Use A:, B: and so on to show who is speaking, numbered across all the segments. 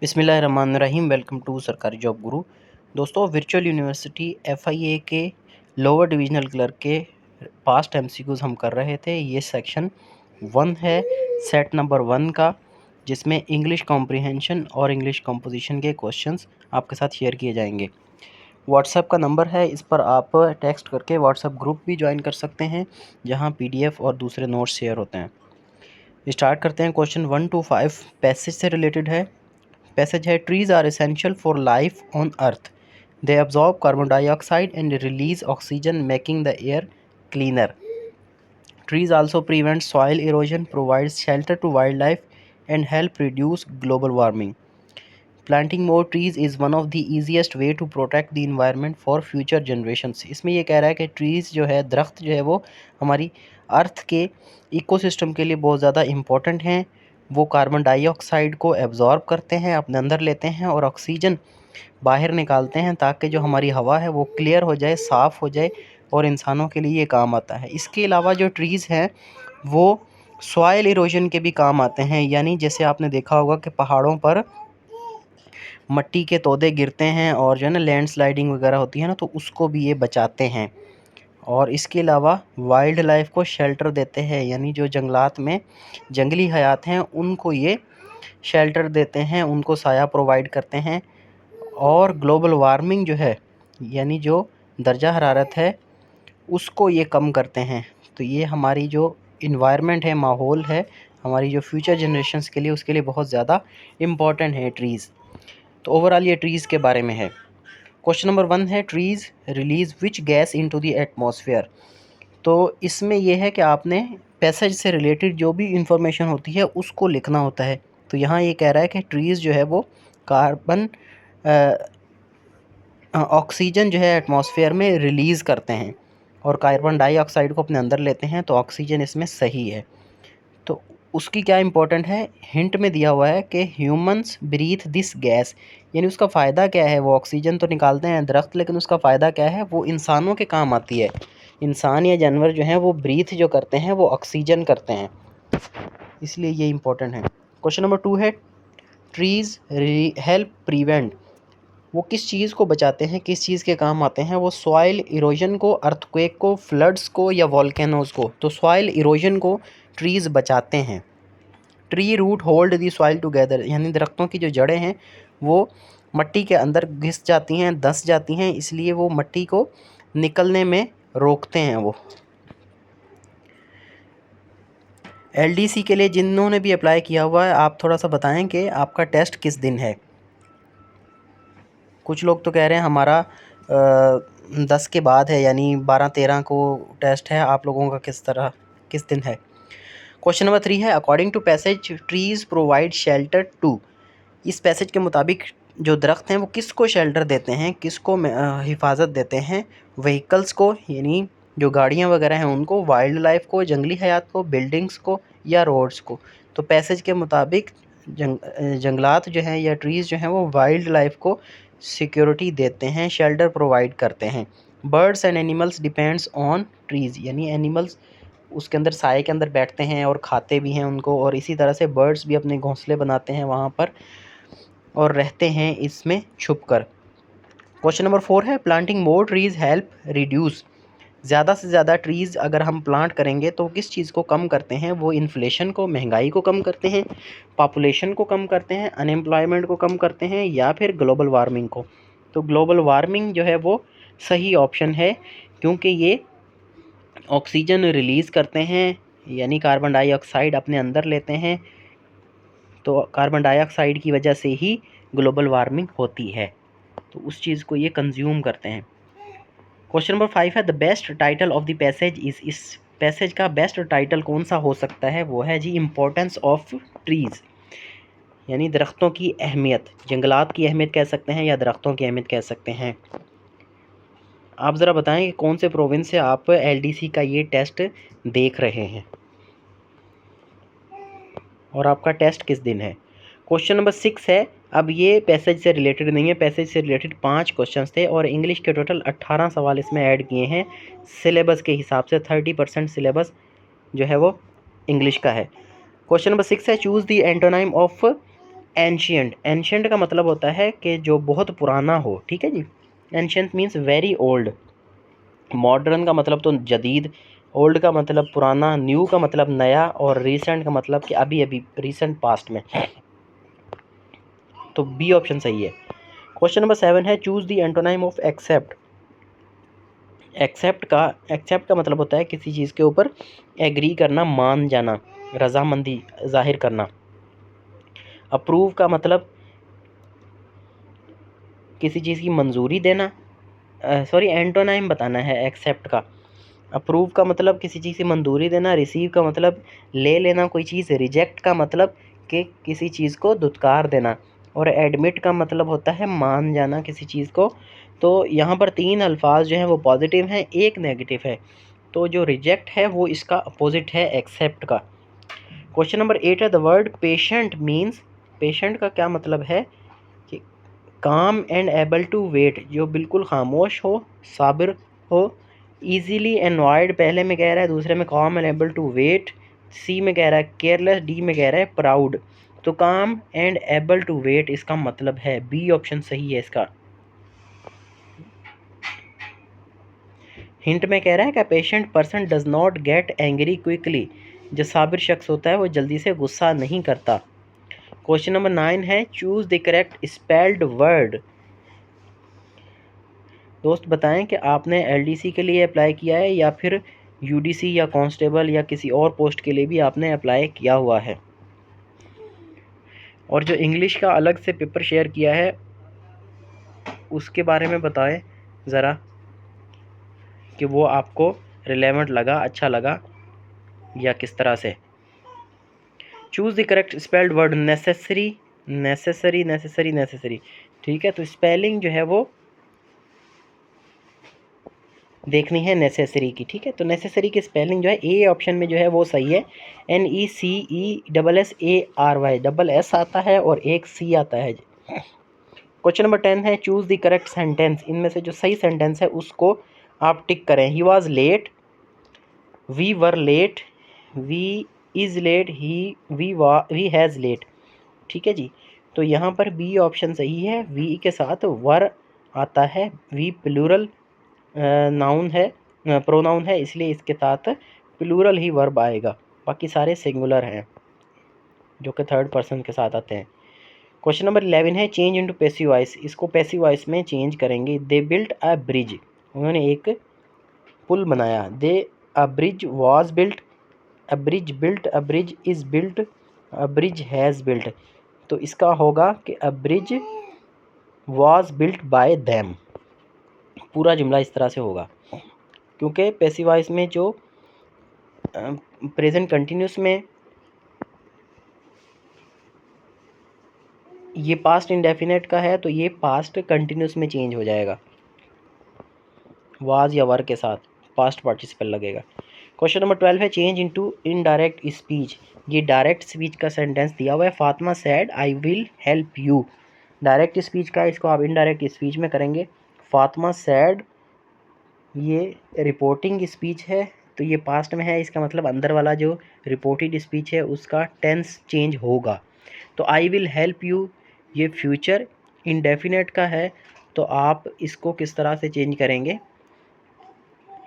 A: बिस्मिल्लाहिर्रहमानिर्रहीम। Welcome to सरकारी job गुरु। दोस्तों, वर्चुअल यूनिवर्सिटी FIA के लोअर डिविजनल क्लर्क के पास्ट MCQs हम कर रहे थे। ये सेक्शन 1 है सेट नंबर 1 का, जिसमें इंग्लिश कॉम्प्रिहेंशन और इंग्लिश कंपोजिशन के क्वेश्चंस आपके साथ शेयर किए जाएंगे। व्हाट्सएप का नंबर है, इस पर आप टेक्स्ट करके व्हाट्सएप ग्रुप भी ज्वाइन कर सकते हैं, जहाँ PDF और दूसरे नोट्स शेयर होते हैं। स्टार्ट करते हैं। क्वेश्चन 1 to 5 पैसेज से रिलेटेड है। पैसेज है, trees are essential for life on earth. They absorb carbon dioxide and release oxygen, making the air cleaner. Trees also prevent soil erosion, provide shelter to wildlife, and help reduce global warming. Planting more trees is one of the easiest way to protect the environment for future generations. इसमें ये कह रहा है कि trees जो है, दरख्त जो है, वो हमारी अर्थ के इकोसिस्टम के लिए बहुत ज़्यादा इम्पोर्टेंट हैं। वो कार्बन डाइऑक्साइड को एब्जॉर्ब करते हैं, अपने अंदर लेते हैं और ऑक्सीजन बाहर निकालते हैं, ताकि जो हमारी हवा है वो क्लियर हो जाए, साफ़ हो जाए और इंसानों के लिए ये काम आता है। इसके अलावा जो ट्रीज़ हैं वो सॉइल इरोजन के भी काम आते हैं। यानी जैसे आपने देखा होगा कि पहाड़ों पर मट्टी के तोदे गिरते हैं और जो है ना लैंड स्लाइडिंग वगैरह होती है ना, तो उसको भी ये बचाते हैं। और इसके अलावा वाइल्ड लाइफ को शेल्टर देते हैं, यानी जो जंगलात में जंगली हयात हैं उनको ये शेल्टर देते हैं, उनको साया प्रोवाइड करते हैं। और ग्लोबल वार्मिंग जो है, यानी जो दर्जा हरारत है, उसको ये कम करते हैं। तो ये हमारी जो इन्वायरमेंट है, माहौल है, हमारी जो फ्यूचर जनरेशन्स के लिए, उसके लिए बहुत ज़्यादा इम्पॉर्टेंट है ट्रीज़। तो ओवरऑल ये ट्रीज़ के बारे में है। क्वेश्चन नंबर 1 है, trees release which gas into the atmosphere. तो इसमें यह है कि आपने पैसेज से रिलेटेड जो भी इंफॉर्मेशन होती है उसको लिखना होता है। तो यहाँ ये कह रहा है कि ट्रीज़ जो है वो कार्बन ऑक्सीजन जो है एटमॉस्फेयर में रिलीज़ करते हैं और कार्बन डाइऑक्साइड को अपने अंदर लेते हैं, तो ऑक्सीजन इसमें सही है। तो उसकी क्या इम्पोर्टेंट है, हिंट में दिया हुआ है कि ह्यूमंस ब्रीथ दिस गैस, यानी उसका फ़ायदा क्या है। वो ऑक्सीजन तो निकालते हैं दरख्त, लेकिन उसका फ़ायदा क्या है, वो इंसानों के काम आती है। इंसान या जानवर जो हैं वो ब्रीथ जो करते हैं वो ऑक्सीजन करते हैं, इसलिए ये इम्पोर्टेंट है। क्वेश्चन नंबर 2 है, ट्रीज़ हेल्प प्रिवेंट। वो किस चीज़ को बचाते हैं, किस चीज़ के काम आते हैं। वो सॉइल इरोजन को, अर्थक्वेक को, फ्लड्स को या वॉल्केनोज़ को। तो सॉइल इरोजन को ट्रीज़ बचाते हैं। Tree root hold the soil together, यानी दरख्तों की जो जड़ें हैं वो मट्टी के अंदर घिस जाती हैं, धंस जाती हैं, इसलिए वो मट्टी को निकलने में रोकते हैं। वो LDC के लिए जिन्होंने भी अप्लाई किया हुआ है, आप थोड़ा सा बताएं कि आपका टेस्ट किस दिन है। कुछ लोग तो कह रहे हैं हमारा 10 के बाद है, यानी 12-13 को टेस्ट है। आप लोगों का किस दिन है। क्वेश्चन नंबर 3 है, according to passage trees provide shelter to. इस पैसेज के मुताबिक जो दरख्त हैं वो किसको शेल्टर देते हैं, किसको हिफाजत देते हैं। व्हीकल्स को, यानी जो गाड़ियाँ वगैरह हैं उनको, वाइल्ड लाइफ को, जंगली हयात को, बिल्डिंग्स को या रोड्स को। तो पैसेज के मुताबिक जंगलात जो हैं या ट्रीज़ जो हैं वो वाइल्ड लाइफ को सिक्योरिटी देते हैं, शेल्टर प्रोवाइड करते हैं। Birds and animals depends on trees, यानी एनिमल्स उसके अंदर साए के अंदर बैठते हैं और खाते भी हैं उनको, और इसी तरह से बर्ड्स भी अपने घोंसले बनाते हैं वहाँ पर और रहते हैं इसमें छुप कर। क्वेश्चन नंबर 4 है, प्लांटिंग मोर ट्रीज़ हेल्प रिड्यूस। ज़्यादा से ज़्यादा ट्रीज़ अगर हम प्लांट करेंगे तो किस चीज़ को कम करते हैं। वो इन्फ्लेशन को, महंगाई को कम करते हैं, पॉपुलेशन को कम करते हैं, अनएम्प्लॉयमेंट को कम करते हैं, या फिर ग्लोबल वार्मिंग को। तो ग्लोबल वार्मिंग जो है वो सही ऑप्शन है, क्योंकि ये ऑक्सीजन रिलीज़ करते हैं, यानी कार्बन डाइऑक्साइड अपने अंदर लेते हैं। तो कार्बन डाइऑक्साइड की वजह से ही ग्लोबल वार्मिंग होती है, तो उस चीज़ को ये कंज्यूम करते हैं। क्वेश्चन नंबर 5 है, the best title of the passage इस पैसेज का बेस्ट टाइटल कौन सा हो सकता है। वो है जी, इम्पोर्टेंस ऑफ ट्रीज़, यानी दरख्तों की अहमियत। जंगलात की अहमियत कह सकते हैं या दरख्तों की अहमियत कह सकते हैं। आप ज़रा बताएं कि कौन से प्रोविंस से आप LDC का ये टेस्ट देख रहे हैं और आपका टेस्ट किस दिन है। क्वेश्चन नंबर 6 है, अब ये पैसेज से रिलेटेड नहीं है, पैसेज से रिलेटेड 5 क्वेश्चंस थे और इंग्लिश के टोटल 18 सवाल इसमें ऐड किए हैं। सिलेबस के हिसाब से 30% सिलेबस जो है वो इंग्लिश का है। क्वेश्चन नंबर 6 है, choose the antonym of ancient, ancient का मतलब होता है कि जो बहुत पुराना हो, ठीक है जी। Ancient means very old. Modern का मतलब तो जदीद, ओल्ड का मतलब पुराना, न्यू का मतलब नया, और रिसेंट का मतलब कि अभी अभी रिसेंट पास्ट में। तो बी ऑप्शन सही है। क्वेश्चन नंबर 7 है choose the antonym of accept. Accept का मतलब होता है किसी चीज़ के ऊपर एग्री करना, मान जाना, रजामंदी जाहिर करना। अप्रूव का मतलब किसी चीज़ की मंजूरी देना, सॉरी एंटोनाइम बताना है एक्सेप्ट का। अप्रूव का मतलब किसी चीज़ की मंजूरी देना, रिसीव का मतलब ले लेना कोई चीज़, रिजेक्ट का मतलब कि किसी चीज़ को दुत्कार देना, और एडमिट का मतलब होता है मान जाना किसी चीज़ को। तो यहाँ पर 3 अल्फाज जो हैं वो पॉजिटिव हैं, एक नेगेटिव है। तो जो रिजेक्ट है वो इसका अपोजिट है एक्सेप्ट का। क्वेश्चन नंबर 8 है the word patient means. Patient का क्या मतलब है कि काम एंड एबल टू वेट, जो बिल्कुल खामोश हो, साबिर हो। ईजीली एनॉयड पहले में कह रहा है, दूसरे में काम एंड एबल टू वेट। सी में कह रहा है केयरलेस, डी में कह रहा है प्राउड। तो काम एंड एबल टू वेट इसका मतलब है बी ऑप्शन सही है इसका। हिंट में कह रहा है कि patient person does not get angry quickly, जो साबिर शख्स होता है वो जल्दी से गुस्सा नहीं करता। क्वेश्चन नंबर 9 है choose the correct spelled word. दोस्त बताएं कि आपने एलडीसी के लिए अप्लाई किया है या फिर यूडीसी या कांस्टेबल या किसी और पोस्ट के लिए भी आपने अप्लाई किया हुआ है। और जो इंग्लिश का अलग से पेपर शेयर किया है उसके बारे में बताएं ज़रा कि वो आपको रिलेवेंट लगा, अच्छा लगा या किस तरह से। Choose the correct spelled word necessary, necessary necessary necessary, ठीक है। तो स्पेलिंग जो है वो देखनी है नेसेसरी की, ठीक है। तो नेसेसरी की स्पेलिंग जो है ए ऑप्शन में जो है वो सही है। NECESSARY, डबल एस आता है और एक सी आता है। क्वेश्चन नंबर 10 है चूज़ द करेक्ट सेंटेंस। इनमें से जो सही सेंटेंस है उसको आप टिक करें। He was late, we were late, we is late, we has late, ठीक है जी। तो यहाँ पर बी ऑप्शन सही है, वी के साथ वर आता है। वी प्लूरल नाउन है, प्रोनाउन है, इसलिए इसके साथ प्लूरल ही वर्ब आएगा। बाकी सारे सिंगुलर हैं जो कि थर्ड पर्सन के साथ आते हैं। क्वेश्चन नंबर 11 है चेंज इनटू पैसिव वॉइस। इसको पैसिव वॉइस में चेंज करेंगे। दे बिल्ट अ ब्रिज, उन्होंने एक पुल बनाया। They a bridge was built, a bridge built, a bridge is built, a bridge has built. तो इसका होगा कि a bridge was built by them. पूरा जुमला इस तरह से होगा क्योंकि पैसिव वॉइस में जो प्रेजेंट कंटिन्यूस में ये पास्ट इंडेफिनेट का है तो ये पास्ट कंटिन्यूस में चेंज हो जाएगा, वाज या वर के साथ पास्ट पार्टिसिपल लगेगा। क्वेश्चन नंबर 12 है चेंज इनटू इनडायरेक्ट स्पीच। ये डायरेक्ट स्पीच का सेंटेंस दिया हुआ है। Fatima sad I will help you. Direct speech का इसको आप इनडायरेक्ट स्पीच में करेंगे। फातिमा सैड ये रिपोर्टिंग स्पीच है तो ये पास्ट में है, इसका मतलब अंदर वाला जो रिपोर्टेड स्पीच है उसका टेंस चेंज होगा। तो आई विल हेल्प यू ये फ्यूचर इंडेफिनेट का है तो आप इसको किस तरह से चेंज करेंगे,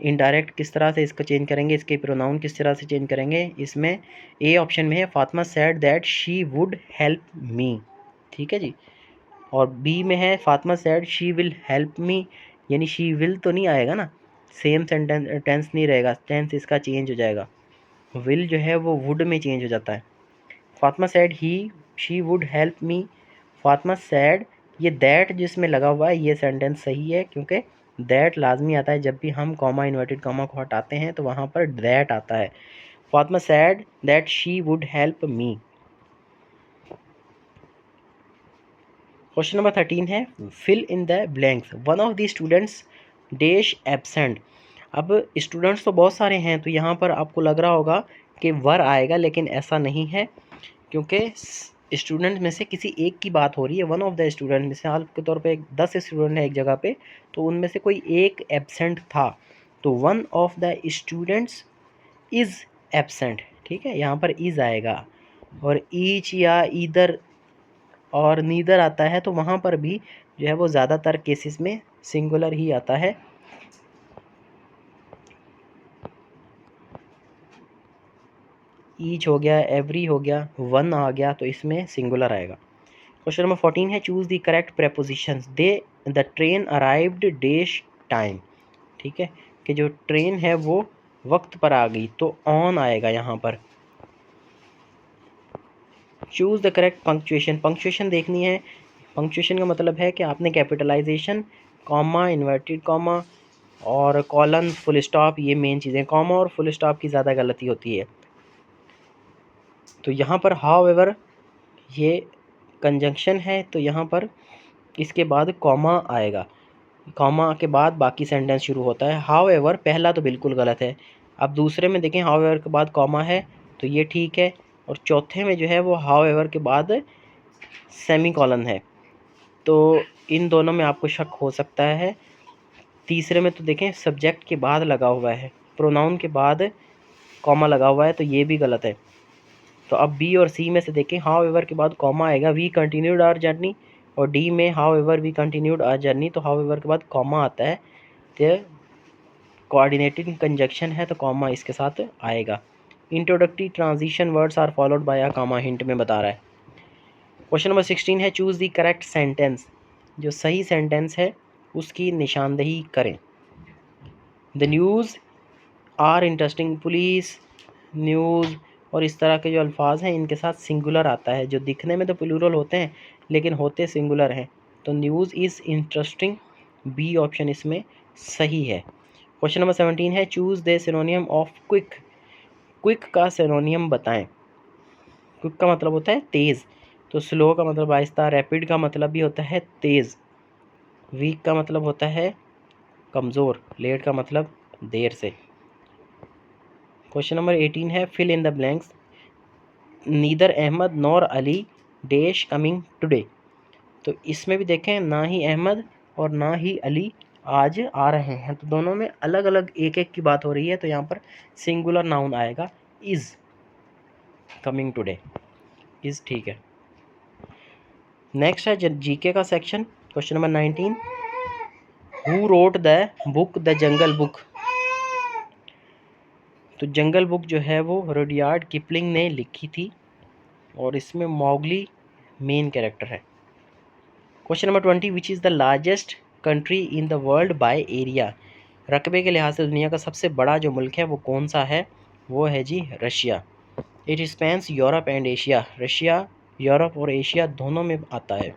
A: इनडायरेक्ट किस तरह से इसको चेंज करेंगे, इसके प्रोनाउन किस तरह से चेंज करेंगे। इसमें ए ऑप्शन में है Fatima said that she would help मी, ठीक है जी। और बी में है Fatima said she will help me, यानी शी विल तो नहीं आएगा ना, सेम सेंटेंस टेंस नहीं रहेगा, टेंस इसका चेंज हो जाएगा। विल जो है वो वुड में चेंज हो जाता है। Fatima said he she would help me, Fatima said ये दैट जिसमें लगा हुआ है ये सेंटेंस सही है क्योंकि दैट लाजमी आता है जब भी हम कॉमा इन्वर्टेड कॉमा को हटाते हैं तो वहाँ पर दैट आता है। Fatima said that she would help me. Question number 13 है fill in the blanks. One of the students dash absent. अब स्टूडेंट्स तो बहुत सारे हैं तो यहाँ पर आपको लग रहा होगा कि वर आएगा, लेकिन ऐसा नहीं है क्योंकि स्टूडेंट में से किसी एक की बात हो रही है। वन ऑफ द स्टूडेंट, मिसाल के तौर पे 10 स्टूडेंट है एक जगह पे तो उनमें से कोई एक एब्सेंट था तो one of the students is absent, ठीक है। यहाँ पर इज़ आएगा और ईच या ईदर और नीदर आता है तो वहाँ पर भी जो है वो ज़्यादातर केसेस में सिंगुलर ही आता है। ईच हो गया, एवरी हो गया, वन आ गया तो इसमें सिंगुलर आएगा। क्वेश्चन नंबर 14 है choose the correct prepositions. The train arrived dash time. ठीक है, कि जो ट्रेन है वो वक्त पर आ गई तो ऑन आएगा यहाँ पर। Choose the correct punctuation. Punctuation देखनी है। पंक्चुएशन का मतलब है कि आपने कैपिटलाइजेशन, कॉमा, इन्वर्टेड कॉमा और कॉलन, फुल स्टॉप, ये मेन चीज़ें। कॉमा और फुल स्टॉप की ज़्यादा गलती होती है। तो यहाँ पर हाउएवर ये कंजंक्शन है तो यहाँ पर इसके बाद कॉमा आएगा। कॉमा के बाद बाकी सेंटेंस शुरू होता है। हाउएवर पहला तो बिल्कुल गलत है। अब दूसरे में देखें, हाउएवर के बाद कॉमा है तो ये ठीक है। और चौथे में जो है वो हाउएवर के बाद सेमीकोलन है, तो इन दोनों में आपको शक हो सकता है। तीसरे में तो देखें सब्जेक्ट के बाद लगा हुआ है, प्रोनाउन के बाद कॉमा लगा हुआ है, तो ये भी गलत है। तो अब बी और सी में से देखें, हाउ एवर के बाद कॉमा आएगा, वी कंटिन्यूड आवर जर्नी। और डी में however we continued our journey, तो हाउ एवर के बाद कॉमा आता है, तो कोऑर्डिनेटेड कंजक्शन है तो कॉमा इसके साथ आएगा। Introductory transition words are followed by a comma, hint में बता रहा है। क्वेश्चन नंबर 16 है चूज़ द करेक्ट सेंटेंस। जो सही सेंटेंस है उसकी निशानदेही करें। The news are interesting. Police, news और इस तरह के जो अल्फाज हैं इनके साथ सिंगुलर आता है, जो दिखने में तो प्लूरल होते हैं लेकिन होते सिंगुलर हैं। तो news is interesting, B option इसमें सही है। क्वेश्चन नंबर 17 है choose the synonym of quick. Quick का सिनोनियम बताएं। क्विक का मतलब होता है तेज़, तो स्लो का मतलब आहिस्ता, रैपिड का मतलब भी होता है तेज़, वीक का मतलब होता है कमज़ोर, लेट का मतलब देर से। क्वेश्चन नंबर 18 है fill in the blanks. Neither Ahmad nor Ali dash coming today. तो इसमें भी देखें ना ही अहमद और ना ही अली आज आ रहे हैं, तो दोनों में अलग अलग एक एक की बात हो रही है, तो यहाँ पर सिंगुलर नाउन आएगा, इज़ कमिंग टुडे, इज़ ठीक है। नेक्स्ट है जीके का section. Question number 19, who wrote the book the jungle book. तो जंगल बुक जो है वो रुडयार्ड किपलिंग ने लिखी थी और इसमें मौगली मेन कैरेक्टर है। Question number 20, which is the largest country in the world by area. रकबे के लिहाज से दुनिया का सबसे बड़ा जो मुल्क है वो कौन सा है, वो है जी Russia. It spans Europe and Asia. Russia Europe और एशिया दोनों में आता है।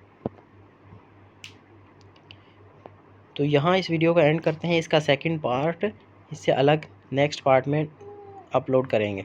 A: तो यहाँ इस वीडियो को एंड करते हैं। इसका सेकंड पार्ट इससे अलग नेक्स्ट पार्ट में अपलोड करेंगे।